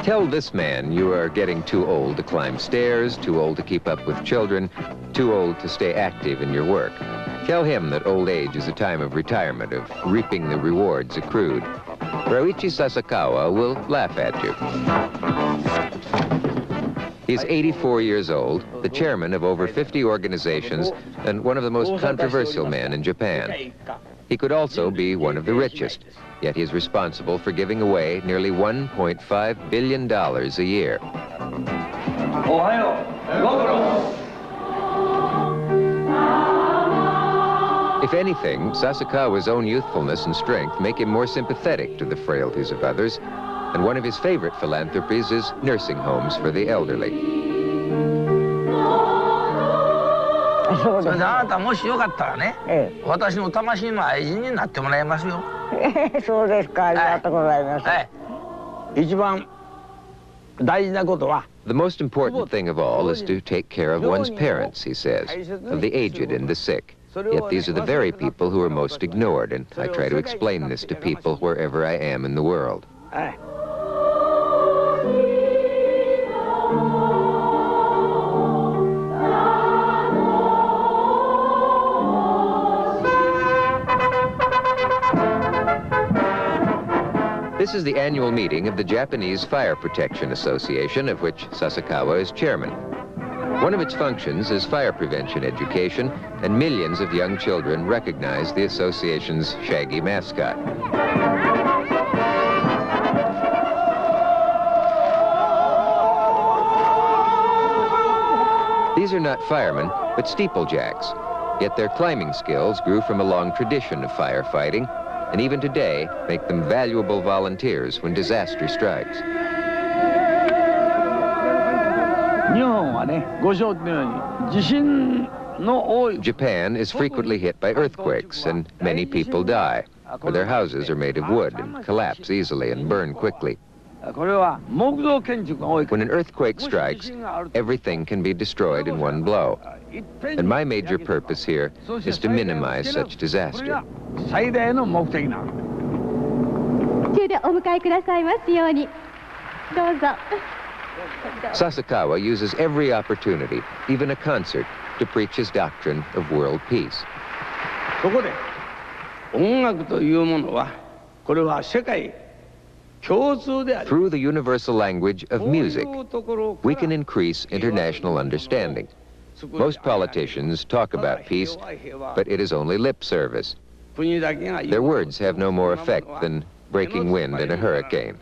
Tell this man you are getting too old to climb stairs, too old to keep up with children, too old to stay active in your work. Tell him that old age is a time of retirement, of reaping the rewards accrued. Ryoichi Sasakawa will laugh at you. He's 84 years old, the chairman of over 50 organizations, and one of the most controversial men in Japan. He could also be one of the richest, yet he is responsible for giving away nearly $1.5 billion a year. If anything, Sasakawa's own youthfulness and strength make him more sympathetic to the frailties of others, and one of his favorite philanthropies is nursing homes for the elderly. それであなたもしよかったらね、私の魂の愛人になってもらいますよ。そうですか、ありがとうございます。一番大事なことは。The most important thing of all is to take care of one's parents, he says, of the aged and the sick. Yet these are the very people who are most ignored, and I try to explain this to people wherever I am in the world. This is the annual meeting of the Japanese Fire Protection Association, of which Sasakawa is chairman. One of its functions is fire prevention education, and millions of young children recognize the association's shaggy mascot. These are not firemen, but steeplejacks, yet their climbing skills grew from a long tradition of firefighting, and even today make them valuable volunteers when disaster strikes. Japan is frequently hit by earthquakes, and many people die, for their houses are made of wood and collapse easily and burn quickly. When an earthquake strikes, everything can be destroyed in one blow. And my major purpose here is to minimize such disaster. Sasakawa uses every opportunity, even a concert, to preach his doctrine of world peace. Through the universal language of music, we can increase international understanding. Most politicians talk about peace, but it is only lip service. Their words have no more effect than breaking wind in a hurricane.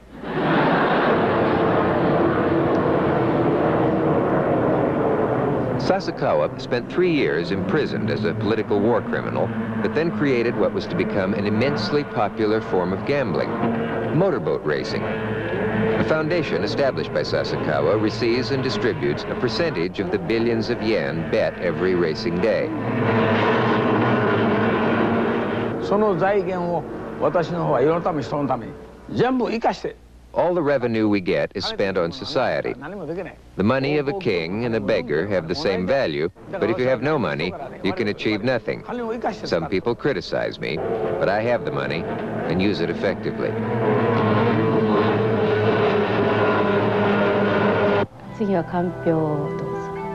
Sasakawa spent 3 years imprisoned as a political war criminal, but then created what was to become an immensely popular form of gambling, motorboat racing. A foundation established by Sasakawa receives and distributes a percentage of the billions of yen bet every racing day. All the revenue we get is spent on society. The money of a king and a beggar have the same value, but if you have no money, you can achieve nothing. Some people criticize me, but I have the money and use it effectively.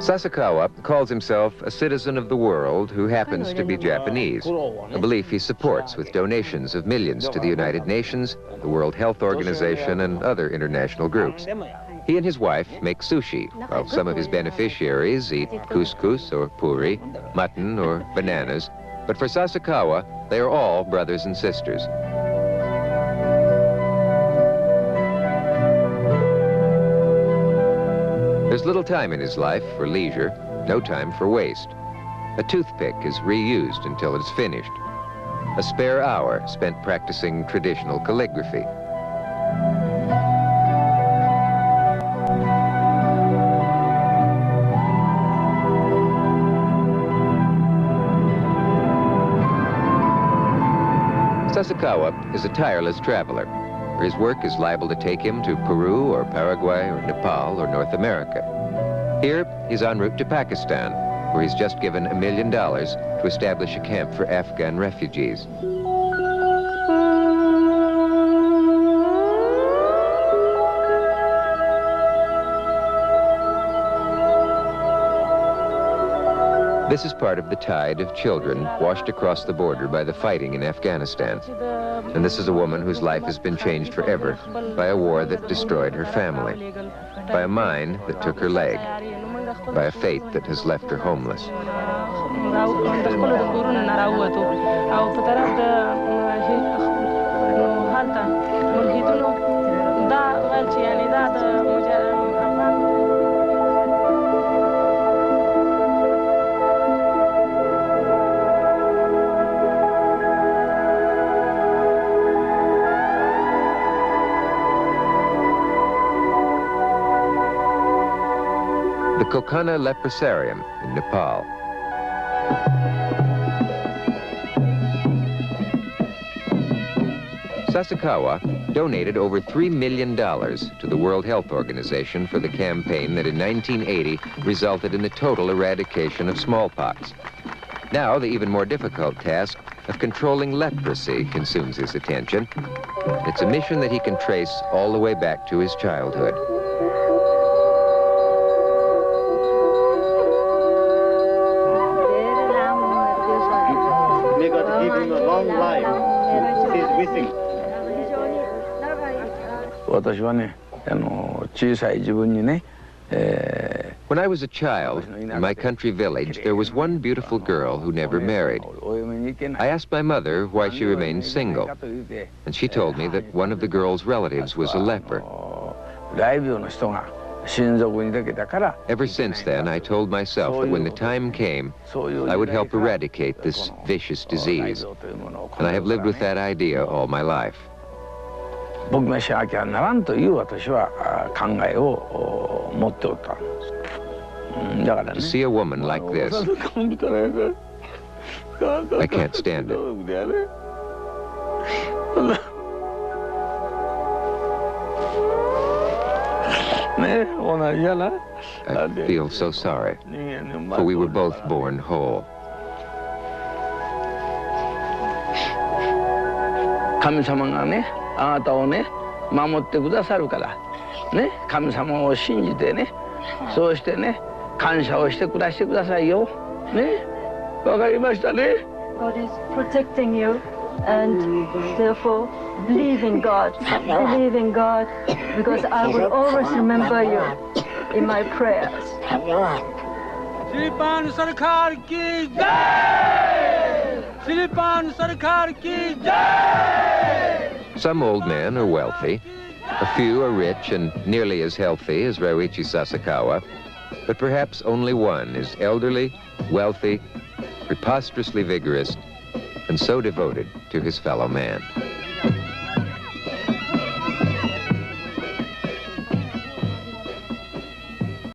Sasakawa calls himself a citizen of the world who happens to be Japanese, a belief he supports with donations of millions to the United Nations, the World Health Organization, and other international groups. He and his wife make sushi, while some of his beneficiaries eat couscous or puri, mutton or bananas. But for Sasakawa, they are all brothers and sisters. There's little time in his life for leisure, no time for waste. A toothpick is reused until it's finished. A spare hour spent practicing traditional calligraphy. Sasakawa is a tireless traveler. His work is liable to take him to Peru or Paraguay or Nepal or North America. Here, he's en route to Pakistan, where he's just given $1 million to establish a camp for Afghan refugees. This is part of the tide of children washed across the border by the fighting in Afghanistan. And this is a woman whose life has been changed forever by a war that destroyed her family, by a mine that took her leg, by a fate that has left her homeless. The Kokana Leprosarium in Nepal. Sasakawa donated over $3 million to the World Health Organization for the campaign that in 1980 resulted in the total eradication of smallpox. Now, the even more difficult task of controlling leprosy consumes his attention. It's a mission that he can trace all the way back to his childhood. When I was a child, in my country village, there was one beautiful girl who never married. I asked my mother why she remained single, and she told me that one of the girl's relatives was a leper. Ever since then, I told myself that when the time came, I would help eradicate this vicious disease, and I have lived with that idea all my life. To see a woman like this, I can't stand it. I feel so sorry, for we were both born whole. God is protecting you, and therefore believe in God. Believe in God, because I will always remember you in my prayers. Some old men are wealthy. A few are rich and nearly as healthy as Ryuichi Sasakawa, but perhaps only one is elderly, wealthy, preposterously vigorous, and so devoted to his fellow man.